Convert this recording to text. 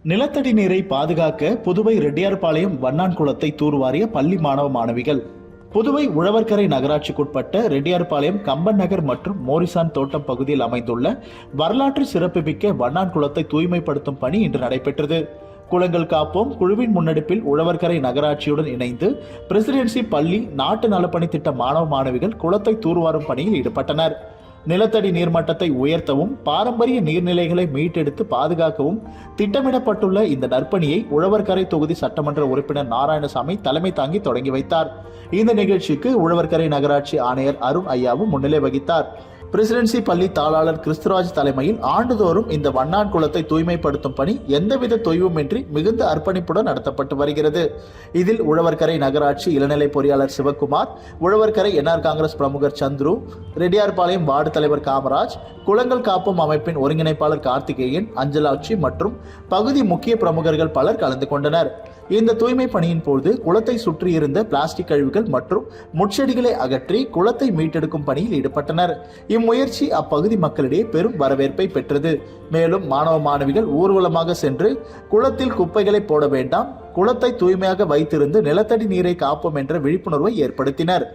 நிலத்தடி நீரை பாதுகாக்க புதுவை ரெட்டியார்பாளையம் வண்ணான் குளத்தை தூர்வாரிய பள்ளி மாணவ மாணவிகள். புதுவை உழவர்கரை நகராட்சிக்குட்பட்ட ரெட்டியார்பாளையம் கம்பன் நகர் மற்றும் மோரிசான் தோட்டம் பகுதியில் அமைந்துள்ள வரலாற்று சிறப்புமிக்க வண்ணான் குளத்தை தூய்மைப்படுத்தும் பணி இன்று நடைபெற்றது. குளங்கள் காப்போம் குழுவின் முன்னெடுப்பில் உழவர்கரை நகராட்சியுடன் இணைந்து பிரசிடென்சி பள்ளி நாட்டு நலப்பணி திட்ட மாணவ மாணவிகள் குளத்தை தூர்வாரும் பணியில் ஈடுபட்டனர். நிலத்தடி நீர்மட்டத்தை உயர்த்தவும் பாரம்பரிய நீர்நிலைகளை மீட்டெடுத்து பாதுகாக்கவும் திட்டமிடப்பட்டுள்ள இந்த நற்பணியை உழவர்கரை தொகுதி சட்டமன்ற உறுப்பினர் நாராயணசாமி தலைமை தாங்கி தொடங்கி வைத்தார். இந்த நிகழ்ச்சிக்கு உழவர்கரை நகராட்சி ஆணையர் அருண் ஐயாவும் முன்னிலை வகித்தார். பிரசிடென்சி பள்ளி தாளாளர் கிறிஸ்துராஜ் தலைமையில் ஆண்டுதோறும் இந்த வண்ணான் குளத்தை தூய்மைப்படுத்தும் பணி எந்தவித தொய்வுமின்றி மிகுந்த அர்ப்பணிப்புடன் நடத்தப்பட்டு வருகிறது. இதில் உழவர்கரை நகராட்சி இளநிலை பொறியாளர் சிவக்குமார், உழவர்கரை என்ஆர் காங்கிரஸ் பிரமுகர் சந்துரு, ரெட்டியார்பாளையம் வார்டு தலைவர் காமராஜ், குளங்கள் காப்பும் அமைப்பின் ஒருங்கிணைப்பாளர் கார்த்திகேயன், அஞ்சலாட்சி மற்றும் பகுதி முக்கிய பிரமுகர்கள் பலர் கலந்து கொண்டனர். இந்த தூய்மை பணியின் போது குளத்தை சுற்றி இருந்த பிளாஸ்டிக் கழிவுகள் மற்றும் முட்செடிகளை அகற்றி குளத்தை மீட்டெடுக்கும் பணியில் ஈடுபட்டனர். இம்முயற்சி அப்பகுதி மக்களிடையே பெரும் வரவேற்பை பெற்றது. மேலும் மாணவ மாணவிகள் ஊர்வலமாக சென்று குளத்தில் குப்பைகளை போட வேண்டாம், குளத்தை தூய்மையாக வைத்திருந்து நிலத்தடி நீரை காப்போம் என்ற விழிப்புணர்வை ஏற்படுத்தினர்.